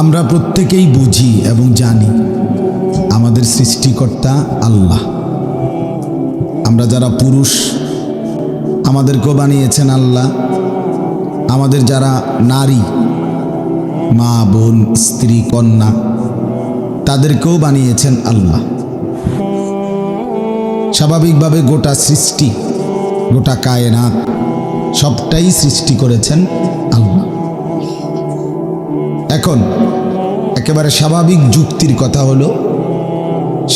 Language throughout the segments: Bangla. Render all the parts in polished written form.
আমরা প্রত্যেকেই বুঝি এবং জানি আমাদের সৃষ্টিকর্তা আল্লাহ। আমরা যারা পুরুষ আমাদেরকেও বানিয়েছেন আল্লাহ, আমাদের যারা নারী মা বোন স্ত্রী কন্যা তাদেরকেও বানিয়েছেন আল্লাহ। স্বাভাবিকভাবে গোটা সৃষ্টি, গোটা কায়নাত সবটাই সৃষ্টি করেছেন আল্লাহ। এখন একেবারে স্বাভাবিক যুক্তির কথা হলো,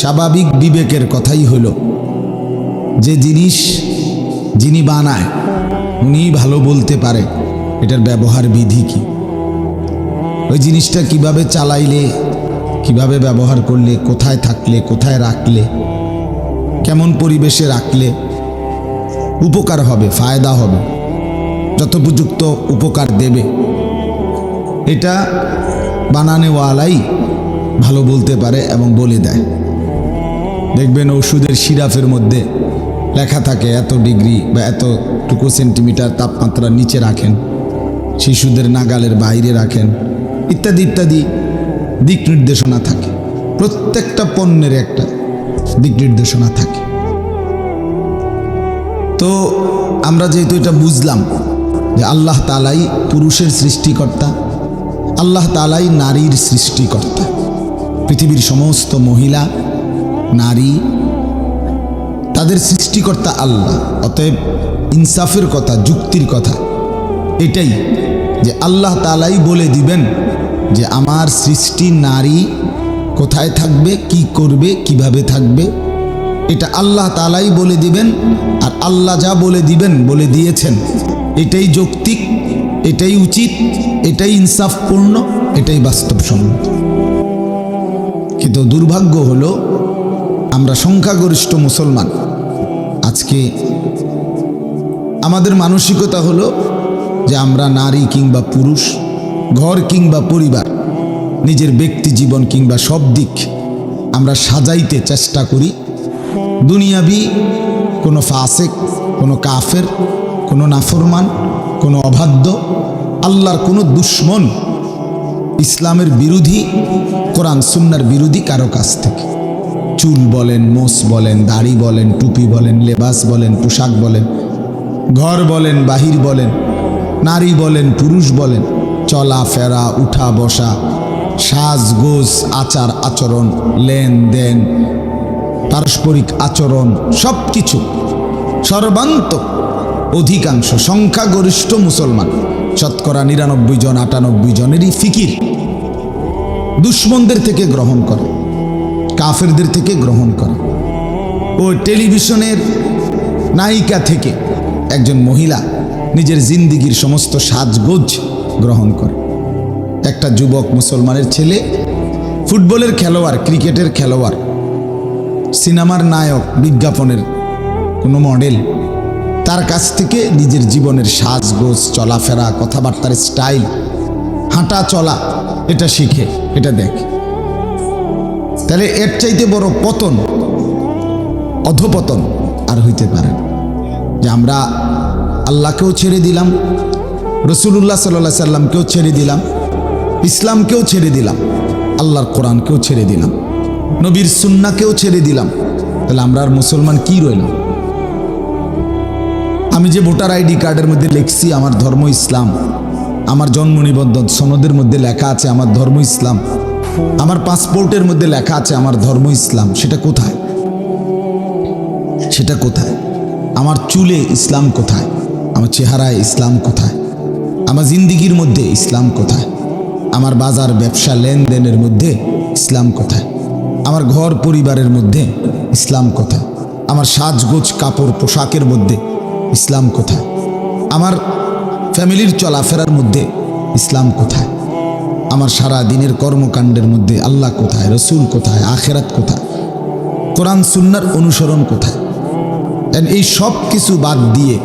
স্বাভাবিক বিবেকের কথাই হলো, যে জিনিস যিনি বানায় উনিই ভালো বলতে পারে এটার ব্যবহার বিধি কি, ওই জিনিসটা কিভাবে চালাইলে, কিভাবে ব্যবহার করলে, কোথায় থাকলে, কোথায় রাখলে, কেমন পরিবেশে রাখলে উপকার হবে, ফায়দা হবে, যথোপযুক্ত উপকার দেবে, এটা বানানেওয়ালাই ভালো বলতে পারে এবং বলে দেয়। দেখবেন ওষুধের সিরাপের মধ্যে লেখা থাকে এত ডিগ্রি বা এতটুকু সেন্টিমিটার তাপমাত্রা নিচে রাখেন, শিশুদের নাগালের বাইরে রাখেন, ইত্যাদি ইত্যাদি দিক নির্দেশনা থাকে। প্রত্যেকটা পণ্যের একটা দিক নির্দেশনা থাকে। তো আমরা যেহেতু এটা বুঝলাম যে আল্লাহ তাআলাই পুরুষের সৃষ্টিকর্তা, আল্লাহ তাআলাই নারীর সৃষ্টিকর্তা, পৃথিবীর সমস্ত মহিলা নারী তাদের সৃষ্টিকর্তা আল্লাহ। অতএব ইনসাফের কথা, যুক্তির কথা এটাই যে আল্লাহ তাআলাই বলে দিবেন যে আমার সৃষ্টি নারী কোথায় থাকবে, কি করবে, কিভাবে থাকবে, এটা আল্লাহ তাআলাই বলে দিবেন। আর আল্লাহ যা বলে দিবেন, বলে দিয়েছেন, এটাই যৌক্তিক, এটাই উচিত, এটাই ইনসাফপূর্ণ, এটাই বাস্তবসম্মত। কিন্তু দুর্ভাগ্য হলো আমরা সংখ্যাগরিষ্ঠ মুসলমান আজকে আমাদের মানসিকতা হলো যে আমরা নারী কিংবা পুরুষ, ঘর কিংবা পরিবার, নিজের ব্যক্তি জীবন কিংবা সব দিক আমরা সাজাইতে চেষ্টা করি দুনিয়াবি কোনো ফাসেক, কোনো কাফের, কোনো নাফরমান, কোনো অবাধ্য, আল্লাহর কোনো দুশ্মন, ইসলামের বিরোধী, কোরআন সুন্নাহর বিরোধী কারো কাছ থেকে। চুল বলেন, মোস বলেন, দাড়ি বলেন, টুপি বলেন, লেবাস বলেন, পোশাক বলেন, ঘর বলেন, বাহির বলেন, নারী বলেন, পুরুষ বলেন, চলাফেরা, উঠা বসা, সাজগোজ, আচার আচরণ, লেনদেন, পারস্পরিক আচরণ, সব কিছু সর্বান্ত অধিকাংশ সংখ্যাগরিষ্ঠ মুসলমান, শতকরা 99 জন 98 জনেরই ফিকির দুশ্মনদের থেকে গ্রহণ করে, কাফেরদের থেকে গ্রহণ করে। ও টেলিভিশনের নায়িকা থেকে একজন মহিলা নিজের জিন্দিগির সমস্ত সাজগোজ গ্রহণ করে। একটা যুবক মুসলমানের ছেলে ফুটবলের খেলোয়াড়, ক্রিকেটের খেলোয়াড়, সিনেমার নায়ক, বিজ্ঞাপনের কোনো মডেল, তার কাছ থেকে নিজের জীবনের সাজগোজ, চলাফেরা, কথাবার্তার স্টাইল, হাঁটা চলা এটা শিখে, এটা দেখে। তাহলে এর চাইতে বড় পতন, অধপতন আর হইতে পারে না যে আমরা আল্লাহকেও ছেড়ে দিলাম, রাসূলুল্লাহ সাল্লাল্লাহু আলাইহি সাল্লামকেও ছেড়ে দিলাম, ইসলামকেও ছেড়ে দিলাম, আল্লাহর কোরআনকেও ছেড়ে দিলাম, নবীর সুন্নাহকেও ছেড়ে দিলাম। তাহলে আমরা আর মুসলমান কি রইলাম? আমি যে ভোটার আইডি কার্ডের মধ্যে লিখছি আমার ধর্ম ইসলাম, আমার জন্ম নিবন্ধন সনদের মধ্যে লেখা আছে আমার ধর্ম ইসলাম, আমার পাসপোর্টের মধ্যে লেখা আছে আমার ধর্ম ইসলাম, সেটা কোথায়? সেটা কোথায়? আমার চুলে ইসলাম কোথায়? আমার চেহারায় ইসলাম কোথায়? আমার জিন্দিগির মধ্যে ইসলাম কোথায়? আমার বাজার ব্যবসা লেনদেনের মধ্যে ইসলাম কোথায়? আমার ঘর পরিবারের মধ্যে ইসলাম কোথায়? আমার সাজগোজ কাপড় পোশাকের মধ্যে ইসলাম কোথায়? আমার ফ্যামিলির চলাফেরার মধ্যে ইসলাম কোথায়? আমার সারা দিনের কর্মকাণ্ডের মধ্যে আল্লাহ কোথায়, রসুল কোথায়, আখেরাত কোথায়, কোরআন সুন্নাহর অনুসরণ কোথায়? এই সব কিছু বাদ দিয়ে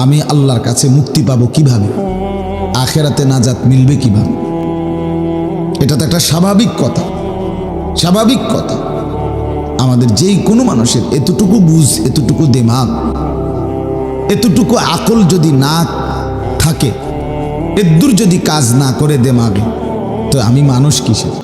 আমি আল্লাহর কাছে মুক্তি পাবো কিভাবে? আখেরাতে নাজাত মিলবে কিভাবে? এটা তো একটা স্বাভাবিক কথা, স্বাভাবিক কথা। আমাদের যেই কোনো মানুষের এতটুকু বুঝ, এতটুকু দিমাগ, এতটুকু আকল যদি না থাকে এদ্দুর যদি কাজ না করে দেমাগে, তো আমি মানুষ কিসের?